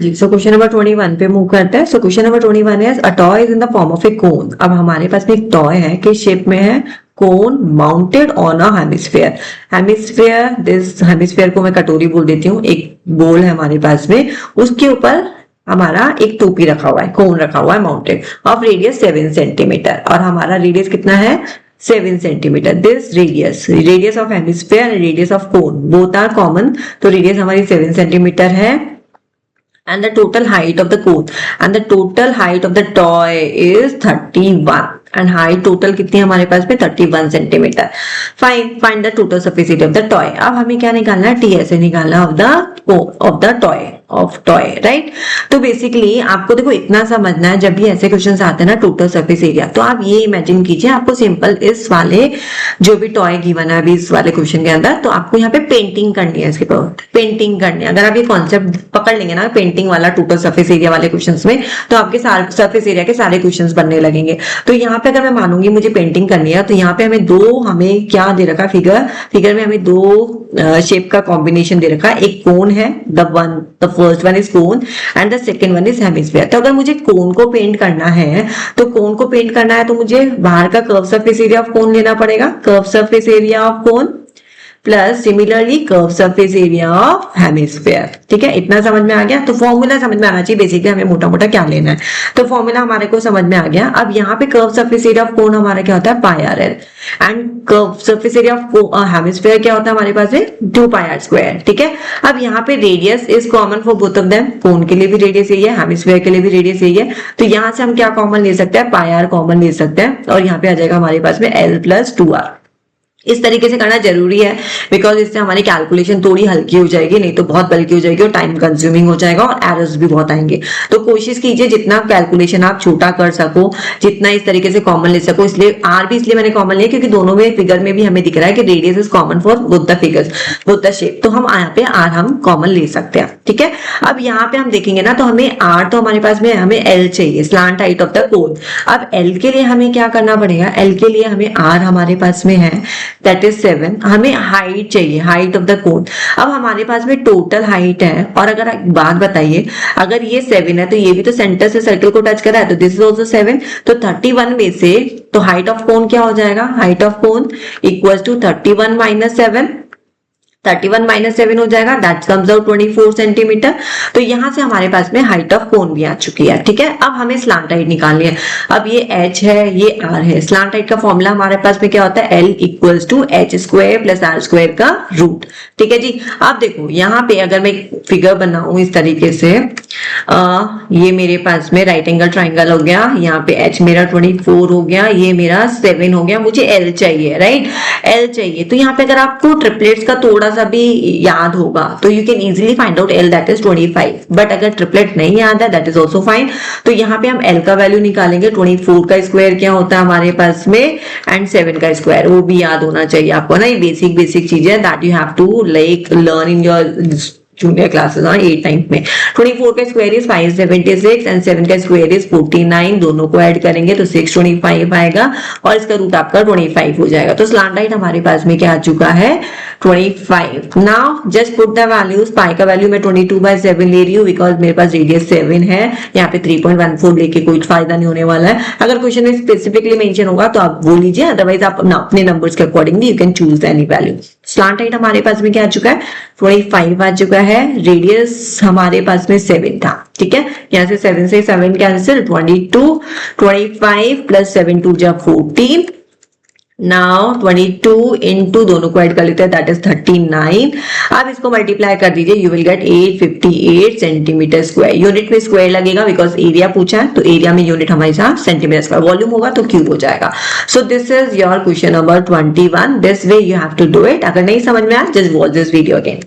जी, so question number 21 पे move करते हैं। सो क्वेश्चन नंबर 21 है a toy is in the form of a cone. अब हमारे पास में एक टॉय है किस शेप में है, cone mounted on a hemisphere. Hemisphere, this hemisphere को मैं कटोरी बोल देती हूँ, एक बोल है हमारे पास में, उसके ऊपर हमारा एक टोपी रखा हुआ है, कोन रखा हुआ है माउंटेड, ऑफ रेडियस 7 सेंटीमीटर, और हमारा रेडियस कितना है 7 centimetre. This radius of hemisphere and radius of cone both are common, तो रेडियस हमारी 7 सेंटीमीटर है and the total height of the cone and the total height of the toy is 31 and height total कितनी है हमारे पास में 31 centimetre. find the total surface area of the toy। अब हमें क्या निकालना है, TSA निकालना of the toy राइट। तो बेसिकली आपको देखो इतना समझना है, जब भी ऐसे क्वेश्चंस आते हैं ना टोटल सरफेस एरिया, तो आप ये इमेजिन कीजिए आपको सिंपल इस वाले जो भी टॉय गिवन है अभी इस वाले क्वेश्चन के अंदर, तो आपको यहाँ पे पेंटिंग करनी है, इसके ऊपर पेंटिंग करनी है। अगर आप ये कॉन्सेप्ट पकड़ लेंगे ना पेंटिंग वाला टोटल सरफेस एरिया वाले क्वेश्चंस में, तो आपके सरफेस एरिया के सारे क्वेश्चंस बनने लगेंगे। तो यहाँ पे अगर मैं मानूंगी मुझे पेंटिंग करनी है, तो यहाँ पे हमें क्या दे रखा फिगर में हमें दो शेप का कॉम्बिनेशन दे रखा है। एक कोन है, the first one is cone and the second one is hemisphere. तो अगर मुझे कोन को पेंट करना है, तो मुझे बाहर का कर्व सरफेस एरिया ऑफ कोन लेना पड़ेगा, curve surface area of cone plus similarly curve surface area of hemisphere. ठीक है, इतना समझ में आ गया। तो फॉर्मूला समझ में आना चाहिए बेसिकली हमें मोटा मोटा क्या लेना है, तो फॉर्मूला हमारे को समझ में आ गया। अब यहाँ पे curve surface area of cone हमारा क्या होता है pi r l, and curve surface area of hemisphere क्या होता है हमारे पास में 2 पाई आर स्क्वायर। ठीक है, अब यहाँ पे radius is common for both of them, cone के लिए भी रेडियस यही है, हेमिस्फीयर के लिए भी रेडियस यही है। तो यहाँ से हम क्या कॉमन ले सकते हैं, पाई आर कॉमन ले सकते हैं, और यहाँ पे आ जाएगा हमारे पास में L प्लस 2R। इस तरीके से करना जरूरी है बिकॉज इससे हमारी कैलकुलेशन थोड़ी हल्की हो जाएगी, नहीं तो बहुत बल्कि हो जाएगी और टाइम कंज्यूमिंग हो जाएगा और एरर्स भी बहुत आएंगे। तो कोशिश कीजिए जितना कैलकुलेशन आप छोटा कर सको, जितना इस तरीके से कॉमन ले सको। इसलिए आर भी इसलिए मैंने कॉमन लिया क्योंकि दोनों में फिगर में भी हमें दिख रहा है कि radius is common for both the figures, both the shape, तो हम यहाँ पे आर हम कॉमन ले सकते हैं। ठीक है, अब यहाँ पे हम देखेंगे ना, तो हमें आर तो हमारे पास में हमें एल चाहिए, slant height of the cone. अब एल के लिए हमें क्या करना पड़ेगा, एल के लिए हमें आर हमारे पास में है दैट इज 7, हमें हाइट चाहिए, हाइट ऑफ द कोन। अब हमारे पास में टोटल हाइट है, और अगर एक बात बताइए, अगर ये 7 है तो ये भी तो सेंटर से सर्कल को टच कर रहा है, तो दिस इज आल्सो 7, तो 31 में से तो हाइट ऑफ कोन क्या हो जाएगा, height of cone equal to 31 minus 7, 31 minus 7 हो जाएगा, दैट कम्स आउट 24 सेंटीमीटर। तो यहां से हमारे पास में हाइट ऑफ कोन भी आ चुकी है। ठीक है, अब हमें स्लांट हाइट निकालनी है। अब ये h है, ये r है। स्लांट हाइट का फॉर्मूला हमारे पास में क्या होता है, L equals to h square plus r square का रूट। ठीक है जी, अब देखो यहाँ पे अगर मैं फिगर बनाऊं इस तरीके से, ये मेरे पास में राइट एंगल ट्राइंगल हो गया, यहाँ पे h मेरा 24 हो गया, ये मेरा 7 हो गया, मुझे L चाहिए, राइट, L चाहिए। तो यहाँ पे अगर आपको ट्रिपलेट्स का थोड़ा सा भी याद होगा तो you can easily find out L that is 25, but अगर ट्रिपलेट नहीं याद है दैट इज आल्सो फाइन। तो यहाँ पे हम L का वैल्यू निकालेंगे, 24 का स्क्वायर क्या होता है हमारे पास में, एंड 7 का स्क्वायर, वो भी याद होना चाहिए आपको ना, ये बेसिक चीजें that you have to like learn in your junior classes 8 9 में। 24 का स्क्वायर इज 576 एंड 7 का स्क्वायर इज 49, दोनों को ऐड करेंगे तो 625 आएगा, और इसका रूट आपका 25 हो जाएगा। तो स्लांट हाइट हमारे पास में क्या आ चुका है 25। Now just put the values, pi का वैल्यू मैं 22/7 ले रही हूँ बिकॉज मेरे पास रेडियस 7 है, यहाँ पे 3.14 लेके कोई फायदा नहीं होने वाला है। अगर क्वेश्चन में स्पेसिफिकली मेंशन होगा तो आप वो लीजिए, अदरवाइज आप अपने नंबर्स के accordingly you can choose any value. Slant height हमारे पास में क्या आ चुका है 25 आ चुका है, रेडियस हमारे पास में 7 था। ठीक है, यहाँ से 7 से 7 कैंसिल, 22, 25 प्लस 7 2 जा 14, नाउ 22 इंटू दोनों को ऐड कर लेते हैं दैट इज 39। अब इसको मल्टीप्लाई कर दीजिए, you will get 858 centimetre square. Unit में स्क्वायर लगेगा बिकॉज एरिया पूछा है, तो एरिया में यूनिट हमारे साथ सेंटीमीटर स्क्वायर, वॉल्यूम होगा तो क्यूब हो जाएगा। So this is your question number 21। This way you have to do it. अगर नहीं समझ में आया just watch this video again.